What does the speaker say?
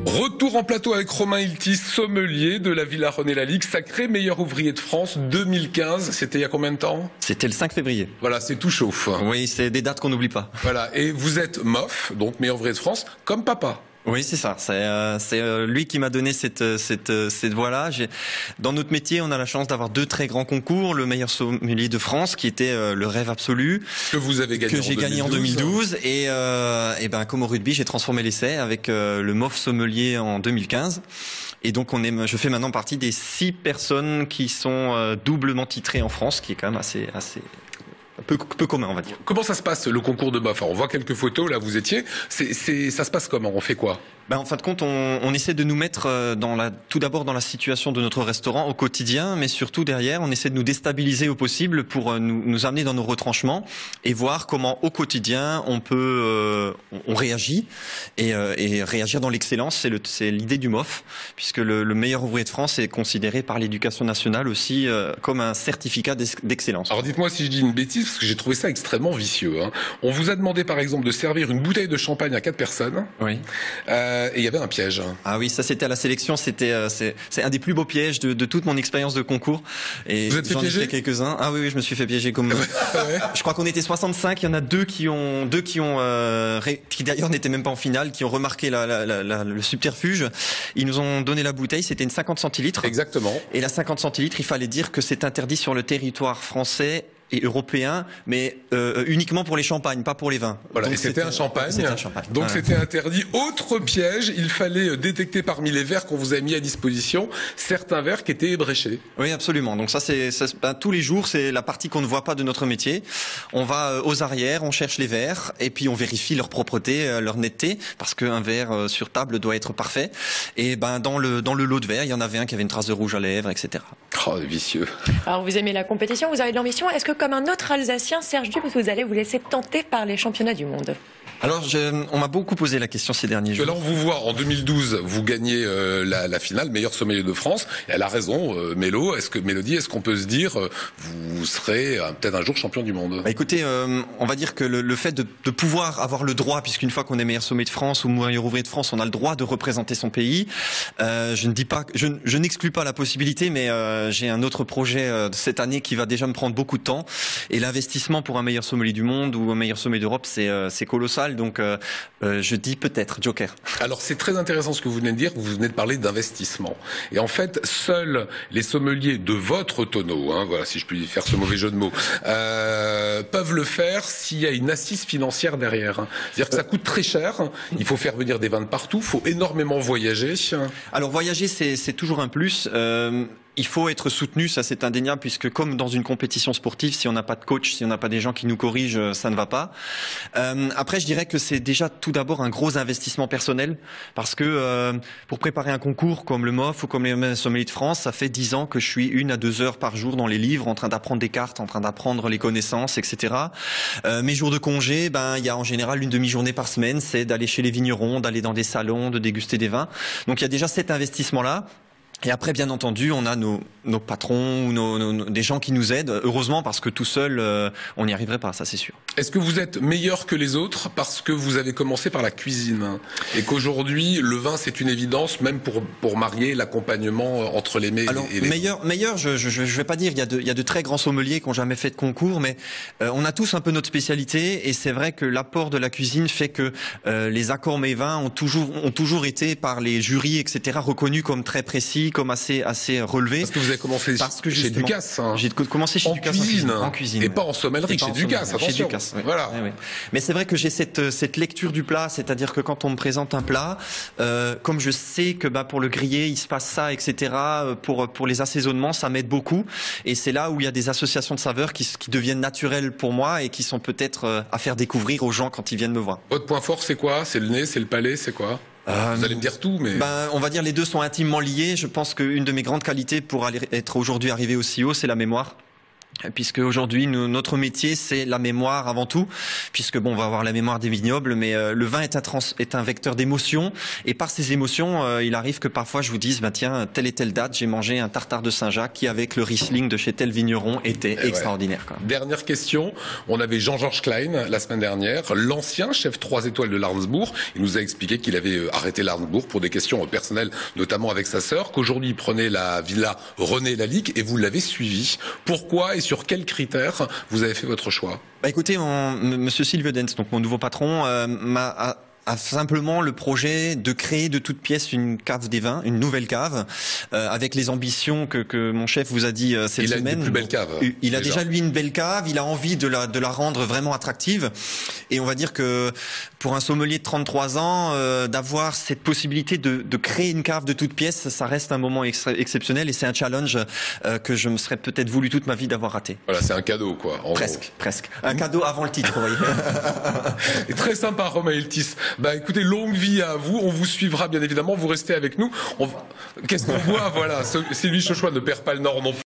Retour en plateau avec Romain Hilty, sommelier de la Villa René Lalique, sacré meilleur ouvrier de France 2015. C'était il y a combien de temps? C'était le 5 février. Voilà, c'est tout chauffe. Oui, c'est des dates qu'on n'oublie pas. Voilà, et vous êtes MOF, donc meilleur ouvrier de France, comme papa. Oui, c'est ça. C'est lui qui m'a donné cette voie-là. Dans notre métier, on a la chance d'avoir deux très grands concours. Le meilleur sommelier de France, qui était le rêve absolu. Que vous avez gagné que j'ai gagné en 2012. Et ben, comme au rugby, j'ai transformé l'essai avec le MOF sommelier en 2015. Et donc, je fais maintenant partie des 6 personnes qui sont doublement titrées en France, qui est quand même assez peu commun, on va dire. Comment ça se passe, le concours de MOF? On voit quelques photos, là, vous étiez. Ça se passe comment? On fait quoi? En fin de compte, on essaie de nous mettre tout d'abord dans la situation de notre restaurant au quotidien, mais surtout derrière, on essaie de nous déstabiliser au possible pour nous amener dans nos retranchements et voir comment au quotidien on réagit et réagir dans l'excellence. C'est l'idée du MOF, puisque le meilleur ouvrier de France est considéré par l'éducation nationale aussi comme un certificat d'excellence. Alors dites-moi si je dis une bêtise, parce que j'ai trouvé ça extrêmement vicieux. Hein. On vous a demandé par exemple de servir une bouteille de champagne à 4 personnes. Oui. Et il y avait un piège. Ah oui, ça c'était à la sélection, c'est un des plus beaux pièges de toute mon expérience de concours. Et vous êtes fait piéger? J'en ai fait quelques-uns. Ah oui, je me suis fait piéger comme. Ouais. Je crois qu'on était 65. Il y en a deux qui d'ailleurs n'étaient même pas en finale, qui ont remarqué le subterfuge. Ils nous ont donné la bouteille. C'était une 50 centilitres. Exactement. Et la 50 centilitres, il fallait dire que c'est interdit sur le territoire français et européen, mais uniquement pour les champagnes, pas pour les vins. Voilà, et c'était un champagne. Donc c'était interdit. Autre piège, il fallait détecter parmi les verres qu'on vous a mis à disposition certains verres qui étaient ébréchés. Oui, absolument. Donc ça, tous les jours, c'est la partie qu'on ne voit pas de notre métier. On va aux arrières, on cherche les verres, et puis on vérifie leur propreté, leur netteté, parce qu'un verre sur table doit être parfait. Et dans le lot de verre, il y en avait un qui avait une trace de rouge à lèvres, etc. Oh, vicieux. Alors vous aimez la compétition, vous avez de l'ambition. Est-ce que comme un autre Alsacien, Serge Dubs, vous allez vous laisser tenter par les championnats du monde? Alors, on m'a beaucoup posé la question ces derniers jours. Là, on vous voit en 2012, vous gagnez la finale, meilleur sommelier de France. Et elle a raison, Mélodie, est-ce qu'on peut se dire, vous serez peut-être un jour champion du monde? Écoutez, on va dire que le fait de pouvoir avoir le droit, puisqu'une fois qu'on est meilleur sommelier de France ou meilleur ouvrier de France, on a le droit de représenter son pays. Je n'exclus pas la possibilité, mais j'ai un autre projet cette année qui va déjà me prendre beaucoup de temps. Et l'investissement pour un meilleur sommelier du monde ou un meilleur sommelier d'Europe, c'est colossal. Donc je dis peut-être Joker. Alors c'est très intéressant ce que vous venez de dire, vous venez de parler d'investissement. Et en fait, seuls les sommeliers de votre tonneau, voilà, si je puis faire ce mauvais jeu de mots, peuvent le faire s'il y a une assise financière derrière. C'est-à-dire que ça coûte très cher, il faut faire venir des vins de partout, il faut énormément voyager. Alors voyager, c'est toujours un plus. Il faut être soutenu, ça c'est indéniable, puisque comme dans une compétition sportive, si on n'a pas de coach, si on n'a pas des gens qui nous corrigent, ça ne va pas. Après, je dirais que c'est déjà tout d'abord un gros investissement personnel, parce que pour préparer un concours comme le MOF ou comme les sommeliers de France, ça fait 10 ans que je suis 1 à 2 heures par jour dans les livres, en train d'apprendre des cartes, en train d'apprendre les connaissances, etc. Mes jours de congé, il y a en général une demi-journée par semaine, c'est d'aller chez les vignerons, d'aller dans des salons, de déguster des vins. Donc il y a déjà cet investissement-là. Et après, bien entendu, on a nos patrons ou des gens qui nous aident. Heureusement, parce que tout seul, on n'y arriverait pas, ça c'est sûr. Est-ce que vous êtes meilleur que les autres parce que vous avez commencé par la cuisine et qu'aujourd'hui, le vin c'est une évidence, même pour marier l'accompagnement entre les mets et les... Meilleur, je vais pas dire. Il y a de très grands sommeliers qui ont jamais fait de concours, mais on a tous un peu notre spécialité. Et c'est vrai que l'apport de la cuisine fait que les accords mets vins ont toujours été par les jurys, etc., reconnus comme très précis, comme assez relevé. Parce que vous avez commencé chez Ducasse. J'ai commencé chez Ducasse en cuisine. Et pas en sommellerie, chez Ducasse, attention. Chez Ducasse, oui. Voilà. Oui. Mais c'est vrai que j'ai cette lecture du plat, c'est-à-dire que quand on me présente un plat, comme je sais que pour le griller, il se passe ça, etc., pour les assaisonnements, ça m'aide beaucoup. Et c'est là où il y a des associations de saveurs qui deviennent naturelles pour moi et qui sont peut-être à faire découvrir aux gens quand ils viennent me voir. Votre point fort, c'est quoi? C'est le nez, c'est le palais, c'est quoi? Vous allez me dire tout, mais... on va dire les deux sont intimement liés. Je pense qu'une de mes grandes qualités pour être aujourd'hui arrivé aussi haut, c'est la mémoire. puisque aujourd'hui notre métier c'est la mémoire avant tout, puisque bon on va avoir la mémoire des vignobles, mais le vin est un vecteur d'émotions, et par ces émotions il arrive que parfois je vous dise tiens, telle et telle date j'ai mangé un tartare de Saint-Jacques qui avec le Riesling de chez tel vigneron était extraordinaire quoi. Dernière question, on avait Jean-Georges Klein la semaine dernière, l'ancien chef 3 étoiles de l'Arnsbourg. Il nous a expliqué qu'il avait arrêté l'Arnsbourg pour des questions personnelles, notamment avec sa sœur, qu'aujourd'hui il prenait la villa René Lalique, et vous l'avez suivi. Pourquoi et sur quels critères vous avez fait votre choix? Écoutez, monsieur Sylvie Dens, donc mon nouveau patron, a simplement le projet de créer de toutes pièces une cave des vins, une nouvelle cave, avec les ambitions que mon chef vous a dit cette semaine. Il a une plus belle cave. Il a déjà lui une belle cave, il a envie de la rendre vraiment attractive, et on va dire que pour un sommelier de 33 ans, d'avoir cette possibilité de créer une cave de toutes pièces, ça reste un moment exceptionnel, et c'est un challenge que je me serais peut-être voulu toute ma vie d'avoir raté. Voilà, c'est un cadeau quoi. Presque. Un cadeau avant le titre, vous voyez. Et très sympa, Romain Eltis. Écoutez, longue vie à vous. On vous suivra bien évidemment. Vous restez avec nous. Qu'est-ce qu'on voit? Voilà, Sylvie Chauchois ne perd pas le nord non plus.